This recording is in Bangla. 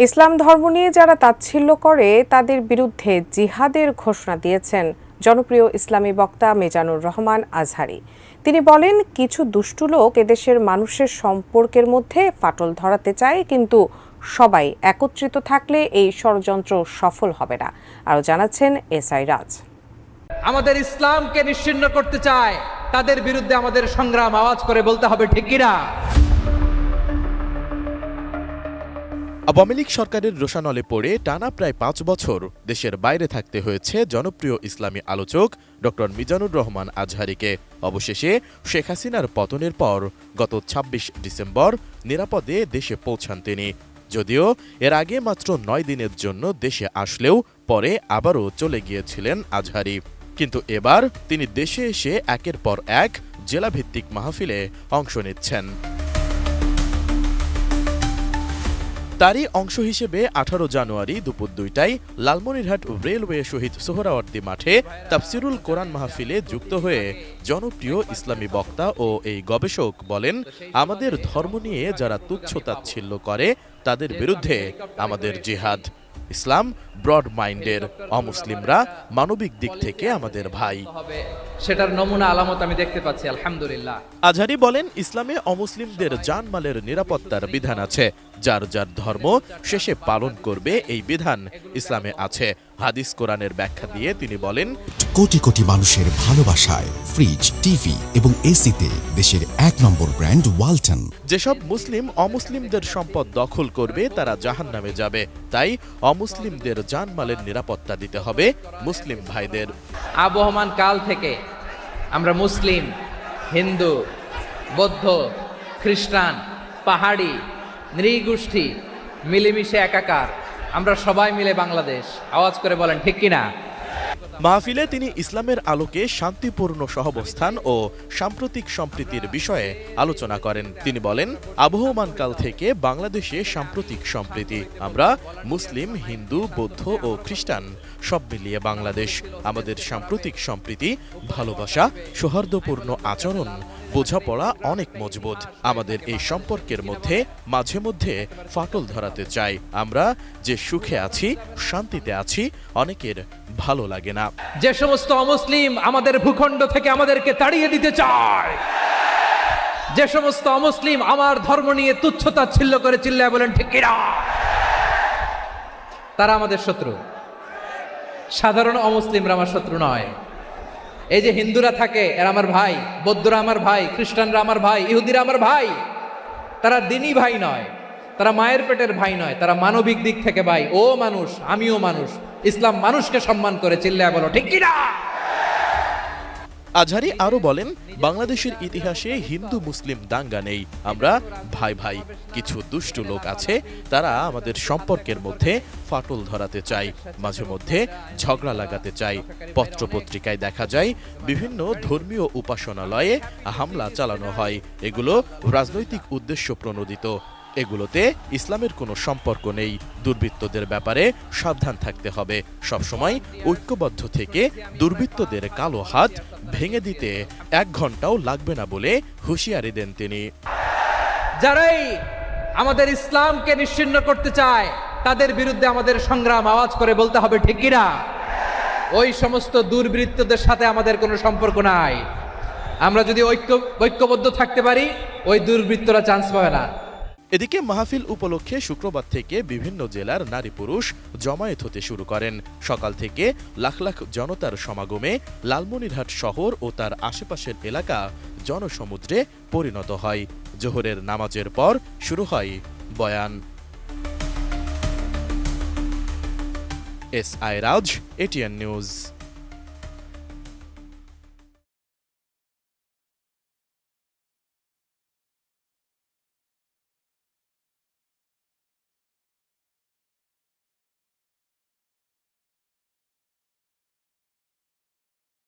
ইসলাম ধর্ম নিয়ে যারা তাচ্ছিল্য করে তাদের বিরুদ্ধে জিহাদের ঘোষণা দিয়েছেন জনপ্রিয় ইসলামী বক্তা মিজানুর রহমান আজহারী। তিনি বলেন, কিছু দুষ্টু লোক এদেশের মানুষের সম্পর্কের মধ্যে ফাটল ধরাতে চায়, কিন্তু সবাই একত্রিত থাকলে এই ষড়যন্ত্র সফল হবে না। আরও জানাচ্ছেন এসআই রাজ। আমাদের ইসলামকে নিশ্চিহ্ন করতে চায়, তাদের বিরুদ্ধে আমাদের সংগ্রাম আওয়াজ করে বলতে হবে, ঠিক কিনা? আওয়ামী লীগ সরকারের রোষানলে পড়ে টানা প্রায় ৫ বছর দেশের বাইরে থাকতে হয়েছে জনপ্রিয় ইসলামী আলোচক ডক্টর মিজানুর রহমান আজহারীকে। অবশেষে শেখ হাসিনার পতনের পর গত ২৬ ডিসেম্বর নিরাপদে দেশে পৌঁছান তিনি। যদিও এর আগে মাত্র ৯ দিনের জন্য দেশে আসলেও পরে আবারও চলে গিয়েছিলেন আজহারী। কিন্তু এবার তিনি দেশে এসে একের পর এক জেলাভিত্তিক মাহফিলে অংশ নিচ্ছেন। তারই অংশ হিসেবে ১৮ জানুয়ারি দুপুর ২টায় লালমনিরহাট রেলওয়ে শহীদ সোহরাওয়ার্দী মাঠে তাফসিরুল কোরআন মাহফিলে যুক্ত হয়ে জনপ্রিয় ইসলামী বক্তা ও এই গবেষক বলেন, আমাদের ধর্ম নিয়ে যারা তুচ্ছ-তাচ্ছিল্য করে তাদের বিরুদ্ধে আমাদের জিহাদ। ইসলাম ব্রড মাইন্ডের, অমুসলিমরা মানবিক দিক থেকে আমাদের ভাই। সেটার নমুনা আলামত আমি দেখতে পাচ্ছি, আলহামদুলিল্লাহ। আজহারী বলেন, ইসলামে অমুসলিমদের জানমালের নিরাপত্তার বিধান আছে। যার যার ধর্ম শেষে পালন করবে, এই বিধান ইসলামে আছে। হাদিস কোরআনের ব্যাখ্যা দিয়ে তিনি বলেন, কোটি কোটি মানুষের ভালোবাসায় ফ্রিজ, টিভি এবং এসিতে দেশের ১ নম্বর ব্র্যান্ড ওয়ালটন। যেসব মুসলিম অমুসলিমদের সম্পদ দখল করবে তারা জাহান্নামে যাবে। তাই অমুসলিমদের জানমালের নিরাপত্তা দিতে হবে মুসলিম ভাইদের। আবহমান কাল থেকে আমরা মুসলিম, হিন্দু, বৌদ্ধ, খ্রিস্টান, পাহাড়ি, নৃগোষ্ঠী মিলেমিশে একাকার, আমরা সবাই মিলে বাংলাদেশ। আওয়াজ করে বলেন, ঠিক কিনা? মাহফিলে তিনি ইসলামের আলোকে শান্তিপূর্ণ সহাবস্থান ও সাম্প্রতিক সম্প্রীতির বিষয়ে আলোচনা করেন। তিনি বলেন, আবহমানকাল থেকে বাংলাদেশে সাম্প্রতিক সম্প্রীতি। আমরা মুসলিম, হিন্দু, বৌদ্ধ ও খ্রিস্টান সব মিলিয়ে বাংলাদেশ। আমাদের সাম্প্রতিক সম্প্রীতি, ভালোবাসা, সৌহার্দ্যপূর্ণ আচরণ, বোঝাপড়া অনেক মজবুত। আমাদের এই সম্পর্কের মধ্যে মাঝে মধ্যে ফাটল ধরাতে চাই। আমরা যে সুখে আছি, শান্তিতে আছি, অনেকের ভালো লাগে না। যে সমস্ত অমুসলিম আমাদের ভূখণ্ড থেকে আমাদেরকে তাড়িয়ে দিতে চায়, যে সমস্ত অমুসলিম আমার ধর্ম নিয়ে তুচ্ছ-তাচ্ছিল্য করে চিল্লায় বলেন, ঠিক কিনা? তারা আমাদের শত্রু। সাধারণ অমুসলিমরা আমার শত্রু নয়। এই যে হিন্দুরা থাকে, এরা আমার ভাই, বৌদ্ধরা আমার ভাই, খ্রিস্টানরা আমার ভাই, ইহুদিরা আমার ভাই। তারা দিনই ভাই নয়, তারা মায়ের পেটের ভাই নয়, তারা মানবিক দিক থেকে ভাই। ও মানুষ, আমিও মানুষ। ইসলাম মানুষকে সম্মান করে, চিল্লায় বলো, ঠিক কিনা? আজহারী আরও বলেন, বাংলাদেশের ইতিহাসে হিন্দু মুসলিম দাঙ্গা নেই। আমরা ভাই ভাই। কিছু দুষ্টু লোক আছে, তারা আমাদের সম্পর্কের মধ্যে ফাটল ধরাতে চায়, মাঝে মধ্যে ঝগড়া লাগাতে চায়। পত্রপত্রিকায় দেখা যায় বিভিন্ন ধর্মীয় উপাসনালয়ে হামলা চালানো হয়। এগুলো রাজনৈতিক উদ্দেশ্য প্রণোদিত। এগুলোতে ইসলামের কোনো সম্পর্ক নেই। দুর্বৃত্তদের ব্যাপারে সাবধান থাকতে হবে। সবসময় ঐক্যবদ্ধ থেকে দুর্বৃত্তদের কালো হাত ভেঙে দিতে ১ ঘন্টাও লাগবে না বলে হুঁশিয়ারি দেন তিনি। যারাই আমাদের ইসলামকে নিশ্চিহ্ন করতে চায়, তাদের বিরুদ্ধে আমাদের সংগ্রাম আওয়াজ করে বলতে হবে, ঠিক কিনা? ওই সমস্ত দুর্বৃত্তদের সাথে আমাদের কোনো সম্পর্ক নাই। আমরা যদি ঐক্যবদ্ধ থাকতে পারি, ওই দুর্বৃত্তরা চান্স পাবে না। এদিকে মাহফিল উপলক্ষে শুক্রবার থেকে বিভিন্ন জেলার নারী পুরুষ জমায়েত হতে শুরু করেন। সকাল থেকে লাখ লাখ জনতার সমাগমে লালমনিরহাট শহর ও তার আশেপাশের এলাকা জনসমুদ্রে পরিণত হয়। জোহরের নামাজের পর শুরু হয় বয়ান। এসআই রাজ, এটিএন নিউজ।